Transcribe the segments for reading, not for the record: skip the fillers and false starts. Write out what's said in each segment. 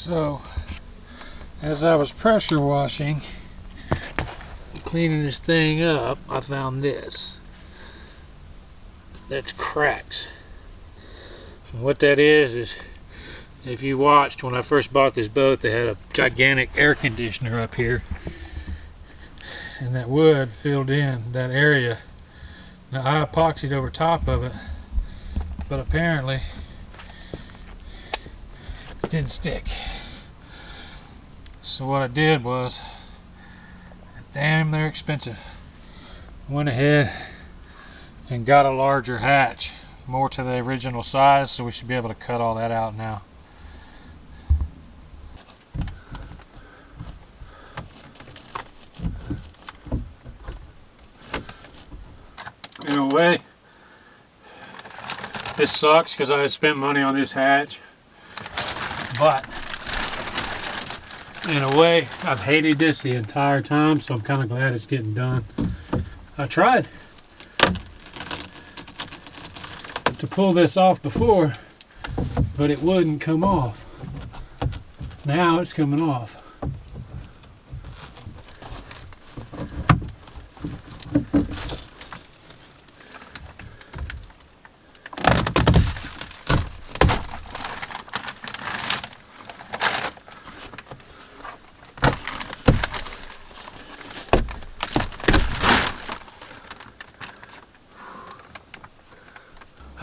So, as I was pressure washing, cleaning this thing up, I found this. That's cracks. And what that is if you watched when I first bought this boat, they had a gigantic air conditioner up here, and that wood filled in that area. Now I epoxied over top of it, but apparently it didn't stick. So what I did was, damn, they're expensive, went ahead and got a larger hatch, more to the original size, so we should be able to cut all that out now. In a way, this sucks because I had spent money on this hatch, but in a way, I've hated this the entire time, so I'm kind of glad it's getting done. I tried to pull this off before, but it wouldn't come off. Now it's coming off.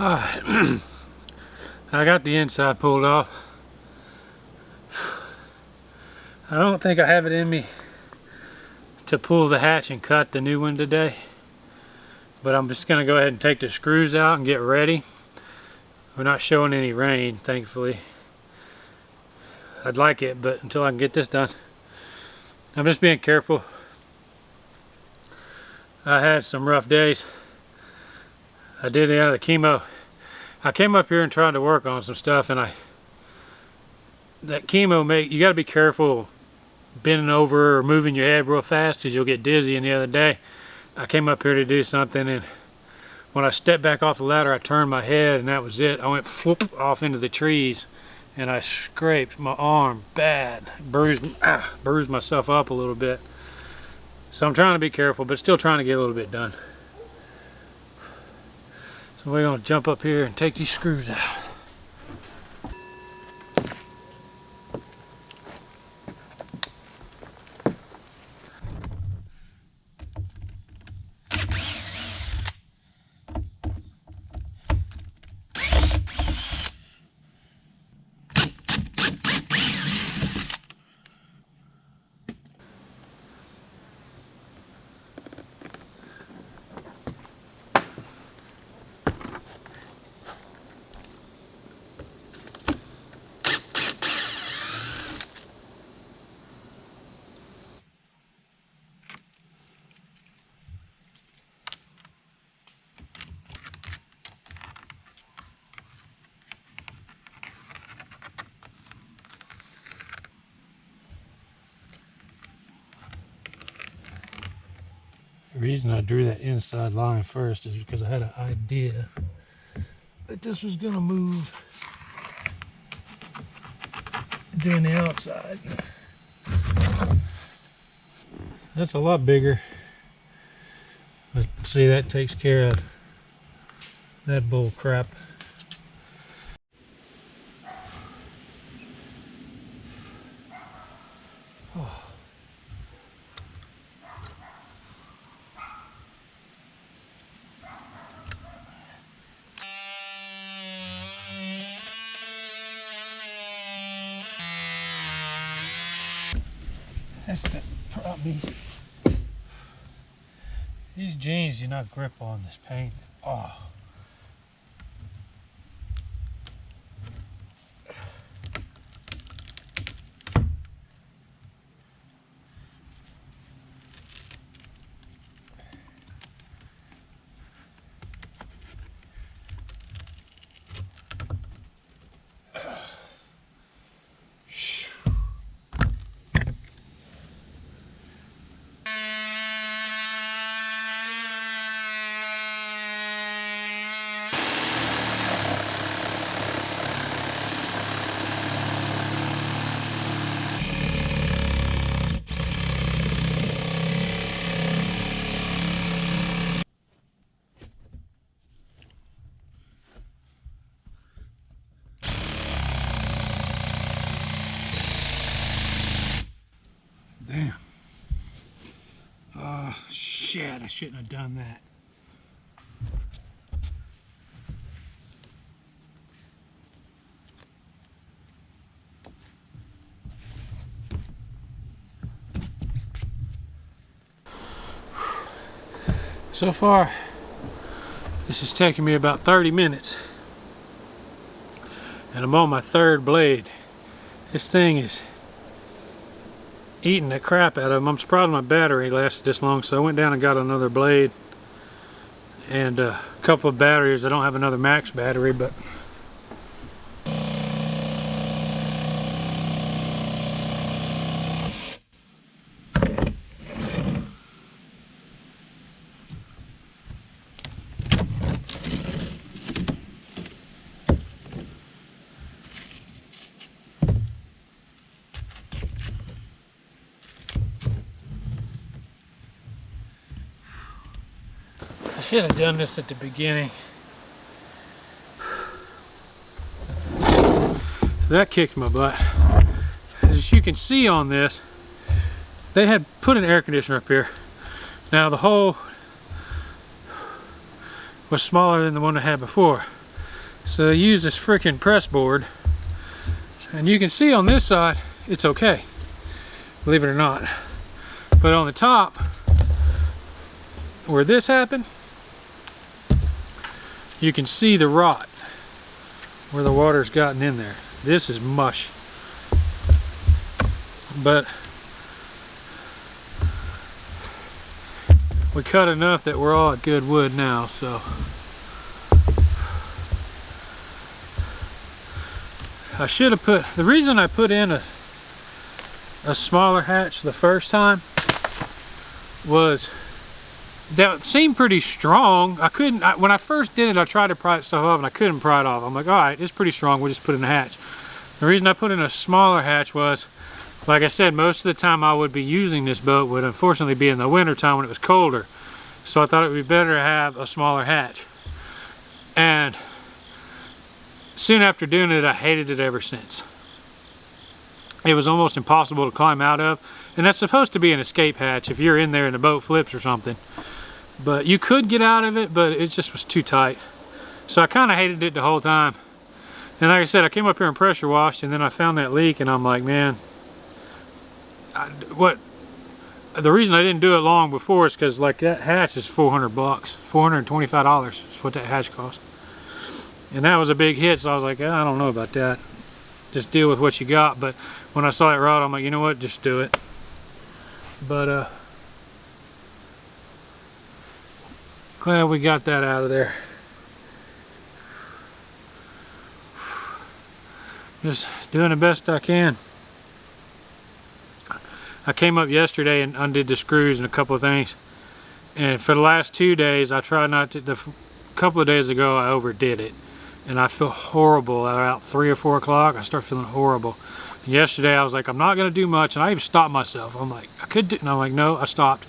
Alright, I got the inside pulled off. I don't think I have it in me to pull the hatch and cut the new one today, but I'm just going to go ahead and take the screws out and get ready. We're not showing any rain, thankfully. I'd like it, but until I can get this done, I'm just being careful. I had some rough days. I did the other chemo. I came up here and tried to work on some stuff, and that chemo you got to be careful bending over or moving your head real fast because you'll get dizzy. And the other day I came up here to do something, and when I stepped back off the ladder, I turned my head, and that was it. I went floop off into the trees, and I scraped my arm bad, bruised myself up a little bit. So I'm trying to be careful, but still trying to get a little bit done. So we're going to jump up here and take these screws out. The reason I drew that inside line first is because I had an idea that this was going to move doing the outside. That's a lot bigger, but see, that takes care of that bull crap. Oh. That's the problem. These jeans do not grip on this paint. Oh. Shit, I shouldn't have done that. So far, this is taking me about 30 minutes. And I'm on my third blade. This thing is eating the crap out of them. I'm surprised my battery lasted this long, so I went down and got another blade and a couple of batteries. I don't have another max battery, but I should have done this at the beginning. So that kicked my butt. As you can see on this, they had put an air conditioner up here. Now the hole was smaller than the one I had before. So they used this freaking press board. And you can see on this side, it's okay, believe it or not. But on the top, where this happened, you can see the rot where the water's gotten in there. This is mush. But we cut enough that we're all at good wood now, so I should have put, the reason I put in a smaller hatch the first time was that seemed pretty strong. I couldn't, when I first did it, I tried to pry stuff off and I couldn't pry it off. I'm like, all right, it's pretty strong, we'll just put it in a hatch. The reason I put in a smaller hatch was, like I said, most of the time I would be using this boat would unfortunately be in the winter time when it was colder. So I thought it would be better to have a smaller hatch. And soon after doing it, I hated it ever since. It was almost impossible to climb out of. And that's supposed to be an escape hatch if you're in there and the boat flips or something. But you could get out of it, but it just was too tight. So I kind of hated it the whole time. And like I said, I came up here and pressure washed, and then I found that leak, and I'm like, man, the reason I didn't do it long before is because like that hatch is $400, $425 is what that hatch cost. And that was a big hit, so I was like, I don't know about that. Just deal with what you got. But when I saw that rod, I'm like, you know what, just do it. But glad we got that out of there. Just doing the best I can. I came up yesterday and undid the screws and a couple of things. And for the last 2 days, I tried not to, a couple of days ago, I overdid it. And I feel horrible at about 3 or 4 o'clock. I start feeling horrible. And yesterday I was like, I'm not gonna do much. And I even stopped myself. I'm like, I could do, and I'm like, no, I stopped.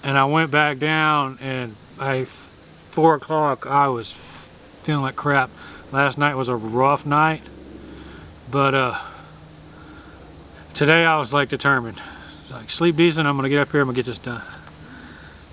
And I went back down, and by 4 o'clock, I was feeling like crap. Last night was a rough night. But today I was like determined. Like, sleep decent, I'm gonna get up here, I'm gonna get this done.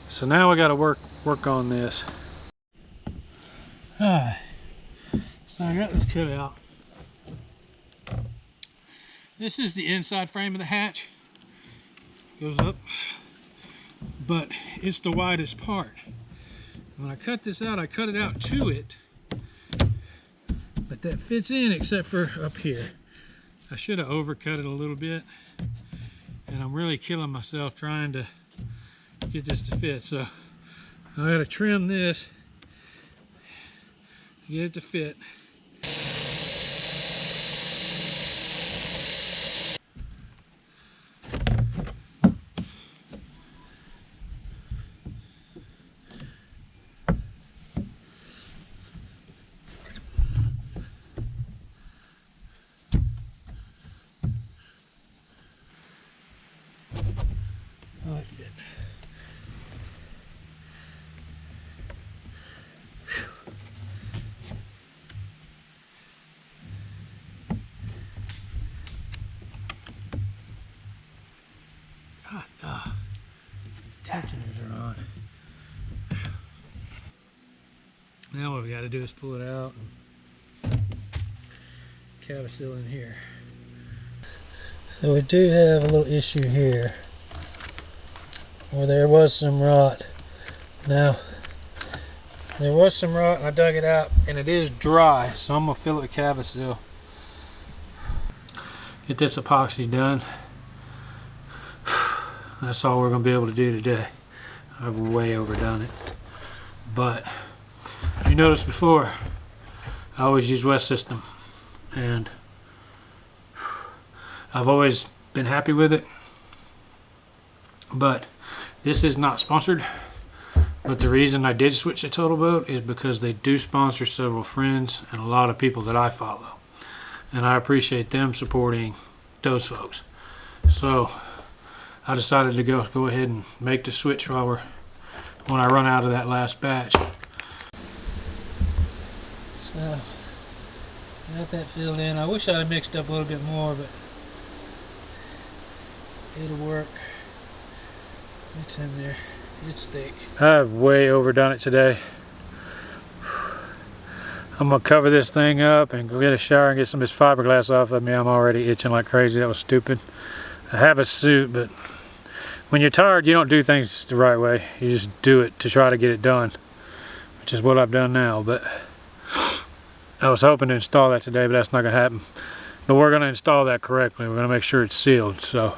So now we gotta work on this. Alright, so I got this cut out. This is the inside frame of the hatch. Goes up, but it's the widest part. When I cut this out, I cut it out to it, but that fits in except for up here. I should have overcut it a little bit, and I'm really killing myself trying to get this to fit. So I gotta trim this to get it to fit. Oh, it fit. tensioners are on. Now what we got to do is pull it out and cavicil in here. So we do have a little issue here where there was some rot. Now there was some rot and I dug it out and it is dry, so I'm going to fill it with cavicil. Get this epoxy done. That's all we're going to be able to do today. I've way overdone it. But you noticed before, I always use West System. And I've always been happy with it. But this is not sponsored. But the reason I did switch to Total Boat is because they do sponsor several friends and a lot of people that I follow. And I appreciate them supporting those folks. So I decided to go ahead and make the switch when I run out of that last batch. So got that filled in. I wish I'd have mixed up a little bit more, but it'll work. It's in there. It's thick. I've way overdone it today. I'm gonna cover this thing up and go get a shower and get some of this fiberglass off of me. I'm already itching like crazy. That was stupid. I have a suit, but when you're tired, you don't do things the right way. You just do it to try to get it done, which is what I've done now. But I was hoping to install that today, but that's not gonna happen. But we're gonna install that correctly. We're gonna make sure it's sealed. So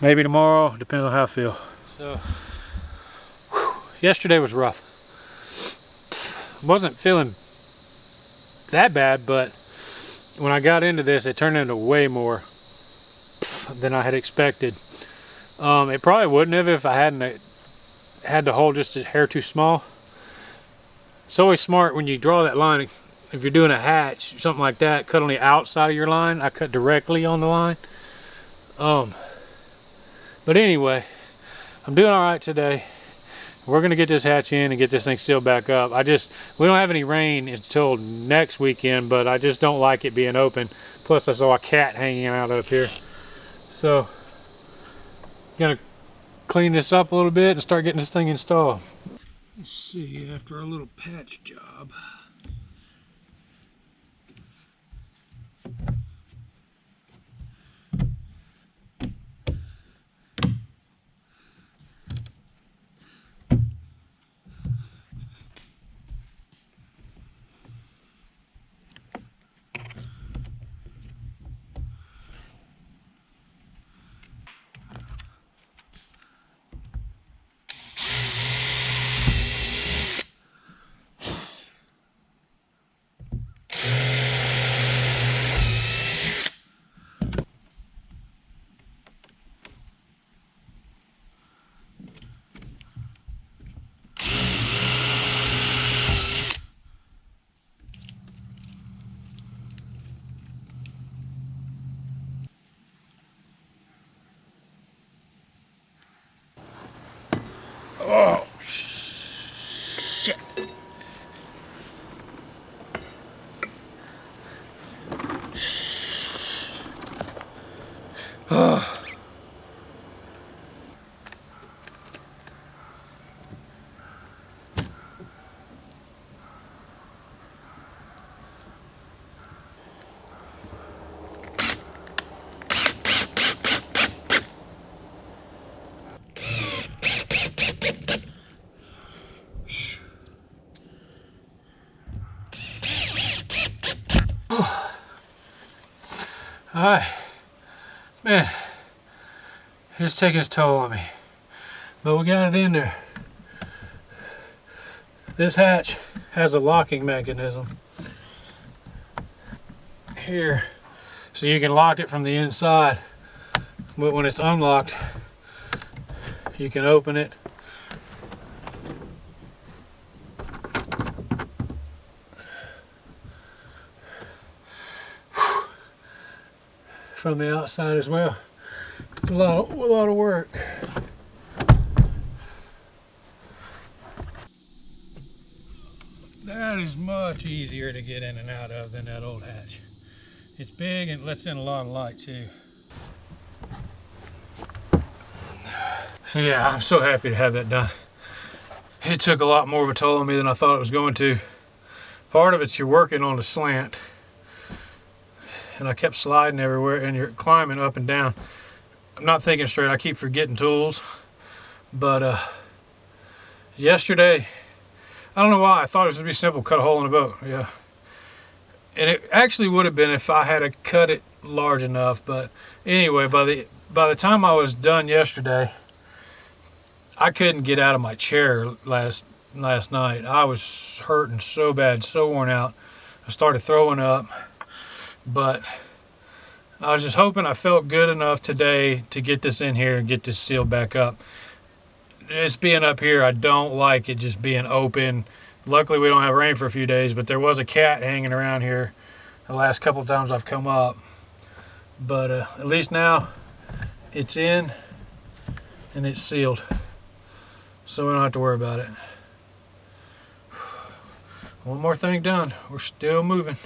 maybe tomorrow, depends on how I feel. So yesterday was rough. Wasn't feeling that bad, but when I got into this, it turned into way more than I had expected. It probably wouldn't have if I hadn't had the hole just a hair too small. It's always smart when you draw that line. If you're doing a hatch, something like that, cut on the outside of your line. I cut directly on the line. But anyway, I'm doing all right today. We're gonna get this hatch in and get this thing sealed back up. We don't have any rain until next weekend, but I just don't like it being open. Plus I saw a cat hanging out up here. So, gonna clean this up a little bit and start getting this thing installed. Let's see, after a little patch job. Oh, shit. Oh. Alright, man, it's taking its toll on me, but we got it in there. This hatch has a locking mechanism here, so you can lock it from the inside, but when it's unlocked, you can open it from the outside as well. A lot of work. That is much easier to get in and out of than that old hatch. It's big and lets in a lot of light too. So yeah, I'm so happy to have that done. It took a lot more of a toll on me than I thought it was going to. Part of it's you're working on a slant, and I kept sliding everywhere, and you're climbing up and down. I'm not thinking straight. I keep forgetting tools. But yesterday, I don't know why, I thought it was going to be simple, cut a hole in the boat. Yeah. And it actually would have been if I had cut it large enough. But anyway, by the time I was done yesterday, I couldn't get out of my chair last night. I was hurting so bad, so worn out. I started throwing up. But I was just hoping I felt good enough today to get this in here and get this sealed back up. It's being up here, I don't like it just being open. Luckily we don't have rain for a few days, but there was a cat hanging around here the last couple of times I've come up. But at least now it's in and it's sealed, so we don't have to worry about it. One more thing done. We're still moving.